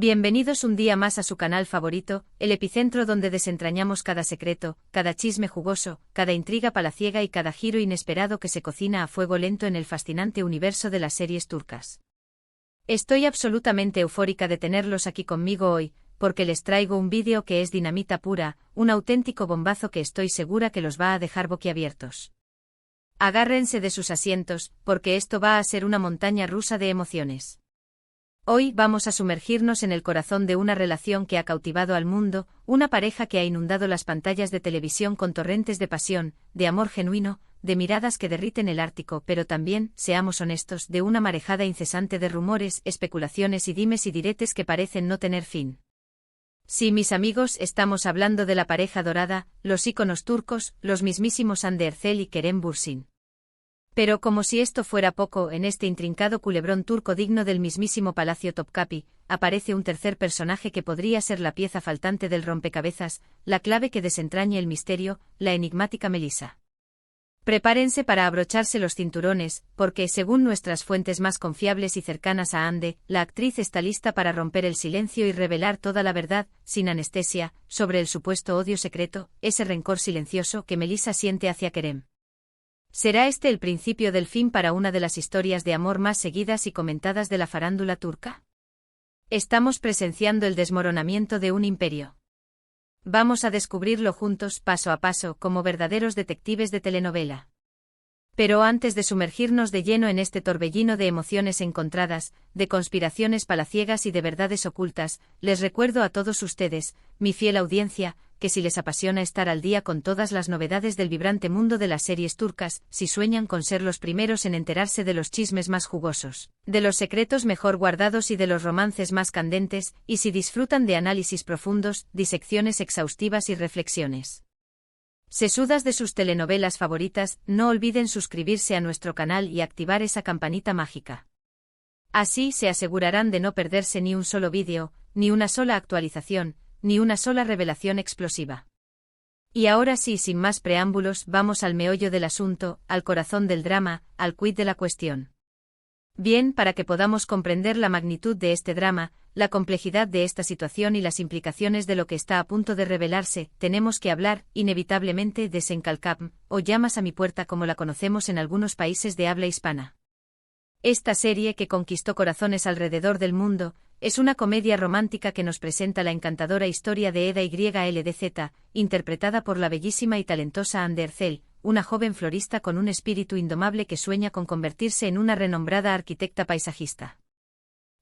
Bienvenidos un día más a su canal favorito, el epicentro donde desentrañamos cada secreto, cada chisme jugoso, cada intriga palaciega y cada giro inesperado que se cocina a fuego lento en el fascinante universo de las series turcas. Estoy absolutamente eufórica de tenerlos aquí conmigo hoy, porque les traigo un vídeo que es dinamita pura, un auténtico bombazo que estoy segura que los va a dejar boquiabiertos. Agárrense de sus asientos, porque esto va a ser una montaña rusa de emociones. Hoy vamos a sumergirnos en el corazón de una relación que ha cautivado al mundo, una pareja que ha inundado las pantallas de televisión con torrentes de pasión, de amor genuino, de miradas que derriten el Ártico, pero también, seamos honestos, de una marejada incesante de rumores, especulaciones y dimes y diretes que parecen no tener fin. Sí, mis amigos, estamos hablando de la pareja dorada, los íconos turcos, los mismísimos Hande Erçel y Kerem Bürsin. Pero como si esto fuera poco, en este intrincado culebrón turco digno del mismísimo Palacio Topkapi, aparece un tercer personaje que podría ser la pieza faltante del rompecabezas, la clave que desentrañe el misterio, la enigmática Melisa. Prepárense para abrocharse los cinturones, porque, según nuestras fuentes más confiables y cercanas a Hande, la actriz está lista para romper el silencio y revelar toda la verdad, sin anestesia, sobre el supuesto odio secreto, ese rencor silencioso que Melisa siente hacia Kerem. ¿Será este el principio del fin para una de las historias de amor más seguidas y comentadas de la farándula turca? Estamos presenciando el desmoronamiento de un imperio. Vamos a descubrirlo juntos, paso a paso, como verdaderos detectives de telenovela. Pero antes de sumergirnos de lleno en este torbellino de emociones encontradas, de conspiraciones palaciegas y de verdades ocultas, les recuerdo a todos ustedes, mi fiel audiencia, que si les apasiona estar al día con todas las novedades del vibrante mundo de las series turcas, si sueñan con ser los primeros en enterarse de los chismes más jugosos, de los secretos mejor guardados y de los romances más candentes, y si disfrutan de análisis profundos, disecciones exhaustivas y reflexiones sesudas de sus telenovelas favoritas, no olviden suscribirse a nuestro canal y activar esa campanita mágica. Así se asegurarán de no perderse ni un solo vídeo, ni una sola actualización, ni una sola revelación explosiva. Y ahora sí, sin más preámbulos, vamos al meollo del asunto, al corazón del drama, al quid de la cuestión. Bien, para que podamos comprender la magnitud de este drama, la complejidad de esta situación y las implicaciones de lo que está a punto de revelarse, tenemos que hablar, inevitablemente, de Senkalkam, o Llamas a mi puerta como la conocemos en algunos países de habla hispana. Esta serie, que conquistó corazones alrededor del mundo, es una comedia romántica que nos presenta la encantadora historia de Eda YLDZ, interpretada por la bellísima y talentosa Hande Erçel, una joven florista con un espíritu indomable que sueña con convertirse en una renombrada arquitecta paisajista.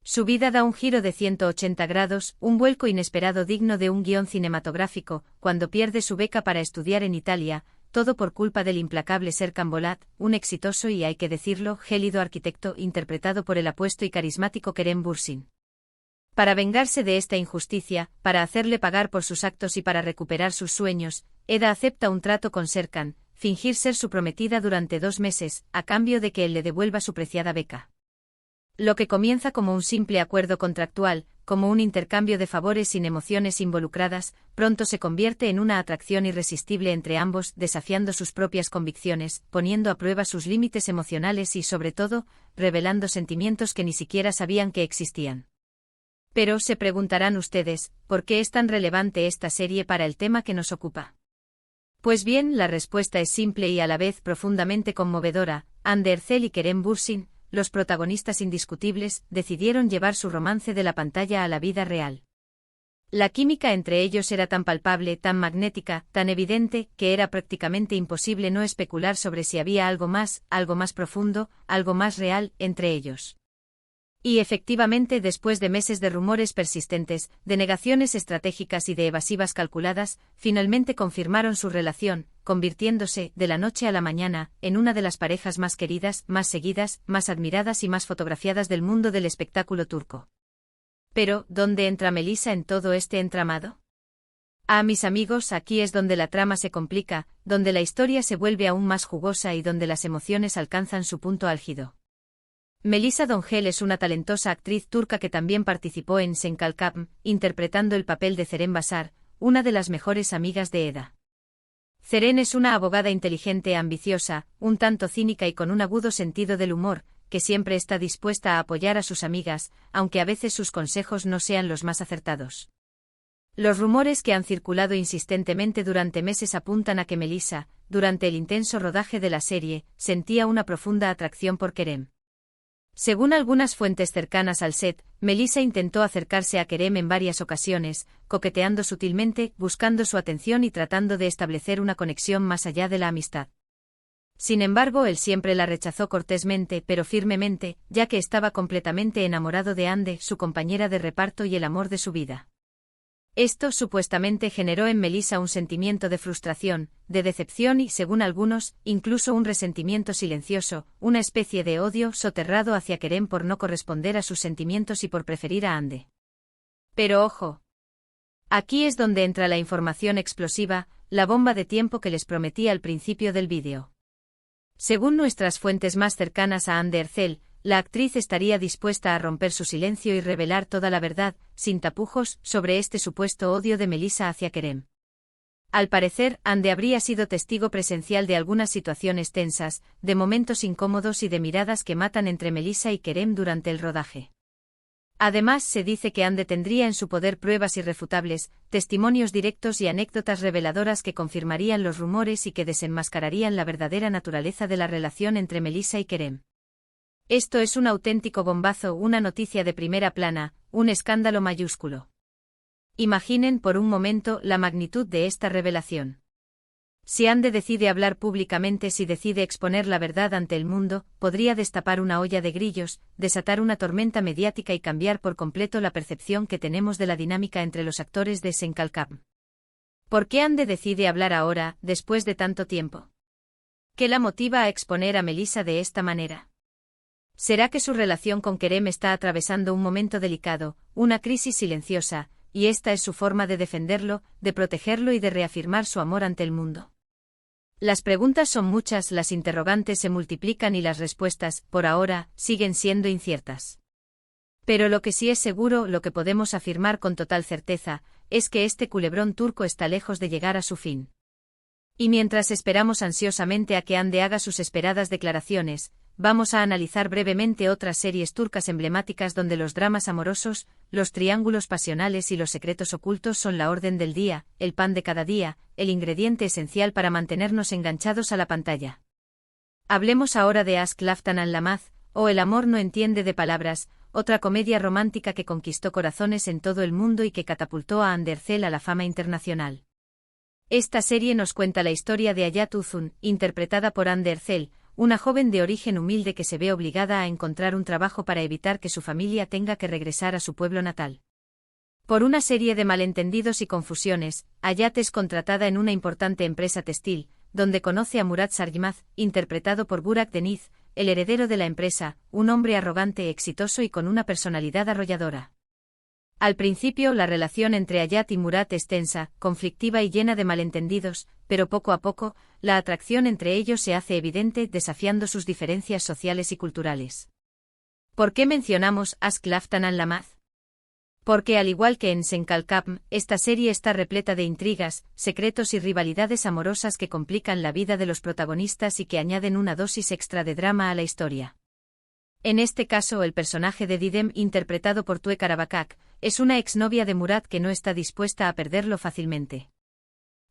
Su vida da un giro de 180 grados, un vuelco inesperado digno de un guión cinematográfico, cuando pierde su beca para estudiar en Italia, todo por culpa del implacable Serkan Bolat, un exitoso y, hay que decirlo, gélido arquitecto interpretado por el apuesto y carismático Kerem Bürsin. Para vengarse de esta injusticia, para hacerle pagar por sus actos y para recuperar sus sueños, Eda acepta un trato con Serkan, fingir ser su prometida durante 2 meses, a cambio de que él le devuelva su preciada beca. Lo que comienza como un simple acuerdo contractual, como un intercambio de favores sin emociones involucradas, pronto se convierte en una atracción irresistible entre ambos, desafiando sus propias convicciones, poniendo a prueba sus límites emocionales y, sobre todo, revelando sentimientos que ni siquiera sabían que existían. Pero, se preguntarán ustedes, ¿por qué es tan relevante esta serie para el tema que nos ocupa? Pues bien, la respuesta es simple y a la vez profundamente conmovedora. Hande Erçel y Kerem Bürsin, los protagonistas indiscutibles, decidieron llevar su romance de la pantalla a la vida real. La química entre ellos era tan palpable, tan magnética, tan evidente, que era prácticamente imposible no especular sobre si había algo más profundo, algo más real, entre ellos. Y efectivamente, después de meses de rumores persistentes, de negaciones estratégicas y de evasivas calculadas, finalmente confirmaron su relación, convirtiéndose, de la noche a la mañana, en una de las parejas más queridas, más seguidas, más admiradas y más fotografiadas del mundo del espectáculo turco. Pero, ¿dónde entra Melisa en todo este entramado? Ah, mis amigos, aquí es donde la trama se complica, donde la historia se vuelve aún más jugosa y donde las emociones alcanzan su punto álgido. Melisa Doncel es una talentosa actriz turca que también participó en Senkalkam, interpretando el papel de Zeren Basar, una de las mejores amigas de Eda. Zeren es una abogada inteligente, ambiciosa, un tanto cínica y con un agudo sentido del humor, que siempre está dispuesta a apoyar a sus amigas, aunque a veces sus consejos no sean los más acertados. Los rumores que han circulado insistentemente durante meses apuntan a que Melissa, durante el intenso rodaje de la serie, sentía una profunda atracción por Kerem. Según algunas fuentes cercanas al set, Melissa intentó acercarse a Kerem en varias ocasiones, coqueteando sutilmente, buscando su atención y tratando de establecer una conexión más allá de la amistad. Sin embargo, él siempre la rechazó cortésmente pero firmemente, ya que estaba completamente enamorado de Ande, su compañera de reparto y el amor de su vida. Esto supuestamente generó en Melissa un sentimiento de frustración, de decepción y, según algunos, incluso un resentimiento silencioso, una especie de odio soterrado hacia Kerem por no corresponder a sus sentimientos y por preferir a Ande. Pero ojo. Aquí es donde entra la información explosiva, la bomba de tiempo que les prometí al principio del vídeo. Según nuestras fuentes más cercanas a Ande Erçel, la actriz estaría dispuesta a romper su silencio y revelar toda la verdad, sin tapujos, sobre este supuesto odio de Melissa hacia Kerem. Al parecer, Ande habría sido testigo presencial de algunas situaciones tensas, de momentos incómodos y de miradas que matan entre Melissa y Kerem durante el rodaje. Además, se dice que Ande tendría en su poder pruebas irrefutables, testimonios directos y anécdotas reveladoras que confirmarían los rumores y que desenmascararían la verdadera naturaleza de la relación entre Melissa y Kerem. Esto es un auténtico bombazo, una noticia de primera plana, un escándalo mayúsculo. Imaginen por un momento la magnitud de esta revelación. Si Ande decide hablar públicamente, si decide exponer la verdad ante el mundo, podría destapar una olla de grillos, desatar una tormenta mediática y cambiar por completo la percepción que tenemos de la dinámica entre los actores de Senkalkam. ¿Por qué Ande decide hablar ahora, después de tanto tiempo? ¿Qué la motiva a exponer a Melissa de esta manera? ¿Será que su relación con Kerem está atravesando un momento delicado, una crisis silenciosa, y esta es su forma de defenderlo, de protegerlo y de reafirmar su amor ante el mundo? Las preguntas son muchas, las interrogantes se multiplican y las respuestas, por ahora, siguen siendo inciertas. Pero lo que sí es seguro, lo que podemos afirmar con total certeza, es que este culebrón turco está lejos de llegar a su fin. Y mientras esperamos ansiosamente a que Ande haga sus esperadas declaraciones, vamos a analizar brevemente otras series turcas emblemáticas donde los dramas amorosos, los triángulos pasionales y los secretos ocultos son la orden del día, el pan de cada día, el ingrediente esencial para mantenernos enganchados a la pantalla. Hablemos ahora de Aşk Laftan Anlamaz, o El amor no entiende de palabras, otra comedia romántica que conquistó corazones en todo el mundo y que catapultó a Hande Erçel a la fama internacional. Esta serie nos cuenta la historia de Hayat Uzun, interpretada por Hande Erçel, una joven de origen humilde que se ve obligada a encontrar un trabajo para evitar que su familia tenga que regresar a su pueblo natal. Por una serie de malentendidos y confusiones, Hayat es contratada en una importante empresa textil, donde conoce a Murat Sargimaz, interpretado por Burak Deniz, el heredero de la empresa, un hombre arrogante, exitoso y con una personalidad arrolladora. Al principio la relación entre Hayat y Murat es tensa, conflictiva y llena de malentendidos, pero poco a poco, la atracción entre ellos se hace evidente, desafiando sus diferencias sociales y culturales. ¿Por qué mencionamos Aşk Laftan Anlamaz? Porque al igual que en Senkalkam, esta serie está repleta de intrigas, secretos y rivalidades amorosas que complican la vida de los protagonistas y que añaden una dosis extra de drama a la historia. En este caso, el personaje de Didem, interpretado por Tuğ Karabakak, es una exnovia de Murat que no está dispuesta a perderlo fácilmente.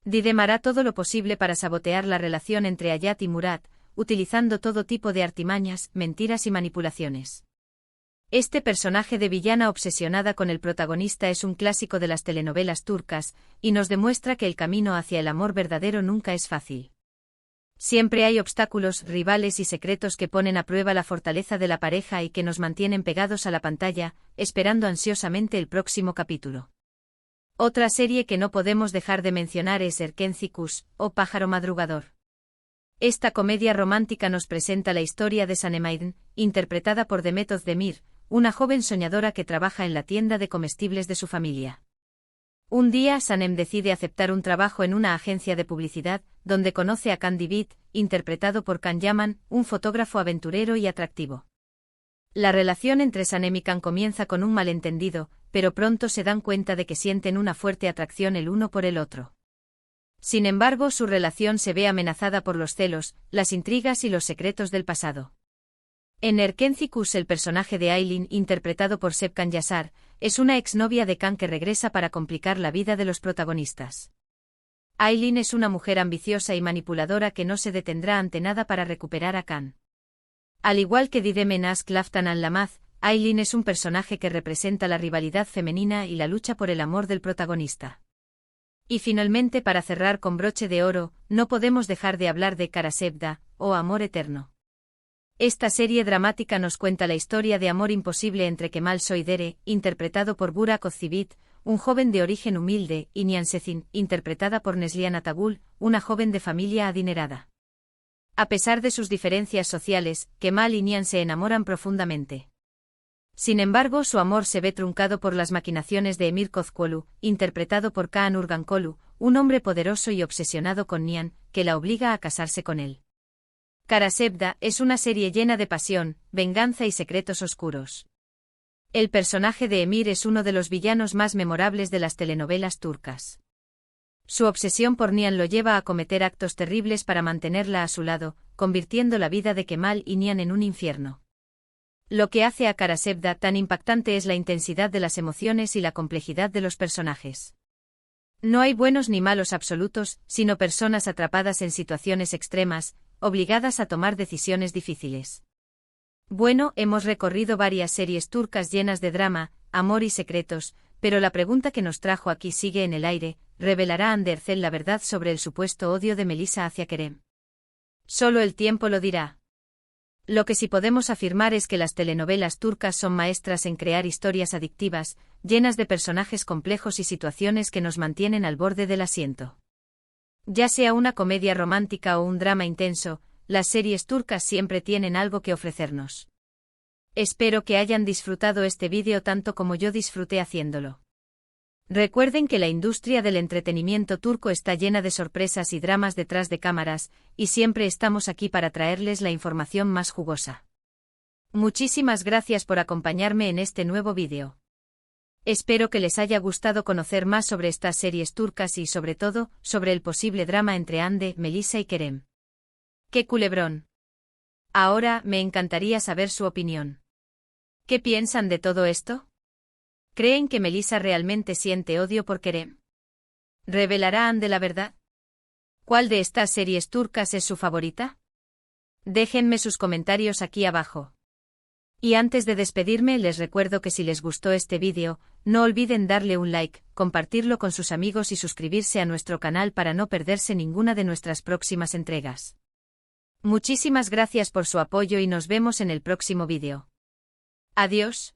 Didem hará todo lo posible para sabotear la relación entre Hayat y Murat, utilizando todo tipo de artimañas, mentiras y manipulaciones. Este personaje de villana obsesionada con el protagonista es un clásico de las telenovelas turcas, y nos demuestra que el camino hacia el amor verdadero nunca es fácil. Siempre hay obstáculos, rivales y secretos que ponen a prueba la fortaleza de la pareja y que nos mantienen pegados a la pantalla, esperando ansiosamente el próximo capítulo. Otra serie que no podemos dejar de mencionar es Erkenci Kuş, o Pájaro Madrugador. Esta comedia romántica nos presenta la historia de Sanem, interpretada por Demet Özdemir, una joven soñadora que trabaja en la tienda de comestibles de su familia. Un día Sanem decide aceptar un trabajo en una agencia de publicidad, donde conoce a Can Divit, interpretado por Can Yaman, un fotógrafo aventurero y atractivo. La relación entre Sanem y Can comienza con un malentendido, pero pronto se dan cuenta de que sienten una fuerte atracción el uno por el otro. Sin embargo, su relación se ve amenazada por los celos, las intrigas y los secretos del pasado. En Erkencicus, el personaje de Aylin, interpretado por Sepkan Yassar, es una exnovia de Khan que regresa para complicar la vida de los protagonistas. Aylin es una mujer ambiciosa y manipuladora que no se detendrá ante nada para recuperar a Khan. Al igual que Didem Ask Laftan al-Lamaz, Aylin es un personaje que representa la rivalidad femenina y la lucha por el amor del protagonista. Y finalmente, para cerrar con broche de oro, no podemos dejar de hablar de Kara Sevda, o Amor Eterno. Esta serie dramática nos cuenta la historia de amor imposible entre Kemal Soydere, interpretado por Burak Özçivit, un joven de origen humilde, y Nihan Sezin, interpretada por Neslihan Atagul, una joven de familia adinerada. A pesar de sus diferencias sociales, Kemal y Nihan se enamoran profundamente. Sin embargo, su amor se ve truncado por las maquinaciones de Emir Kozkolu, interpretado por Kaan Urgankolu, un hombre poderoso y obsesionado con Nihan, que la obliga a casarse con él. Kara Sevda es una serie llena de pasión, venganza y secretos oscuros. El personaje de Emir es uno de los villanos más memorables de las telenovelas turcas. Su obsesión por Nihan lo lleva a cometer actos terribles para mantenerla a su lado, convirtiendo la vida de Kemal y Nihan en un infierno. Lo que hace a Kara Sevda tan impactante es la intensidad de las emociones y la complejidad de los personajes. No hay buenos ni malos absolutos, sino personas atrapadas en situaciones extremas, obligadas a tomar decisiones difíciles. Bueno, hemos recorrido varias series turcas llenas de drama, amor y secretos, pero la pregunta que nos trajo aquí sigue en el aire: ¿revelará Hande Erçel la verdad sobre el supuesto odio de Melisa hacia Kerem? Solo el tiempo lo dirá. Lo que sí podemos afirmar es que las telenovelas turcas son maestras en crear historias adictivas, llenas de personajes complejos y situaciones que nos mantienen al borde del asiento. Ya sea una comedia romántica o un drama intenso, las series turcas siempre tienen algo que ofrecernos. Espero que hayan disfrutado este vídeo tanto como yo disfruté haciéndolo. Recuerden que la industria del entretenimiento turco está llena de sorpresas y dramas detrás de cámaras, y siempre estamos aquí para traerles la información más jugosa. Muchísimas gracias por acompañarme en este nuevo vídeo. Espero que les haya gustado conocer más sobre estas series turcas y sobre todo, sobre el posible drama entre Hande, Melisa y Kerem. ¡Qué culebrón! Ahora, me encantaría saber su opinión. ¿Qué piensan de todo esto? ¿Creen que Melisa realmente siente odio por Kerem? ¿Revelará Hande la verdad? ¿Cuál de estas series turcas es su favorita? Déjenme sus comentarios aquí abajo. Y antes de despedirme, les recuerdo que si les gustó este vídeo, no olviden darle un like, compartirlo con sus amigos y suscribirse a nuestro canal para no perderse ninguna de nuestras próximas entregas. Muchísimas gracias por su apoyo y nos vemos en el próximo vídeo. Adiós.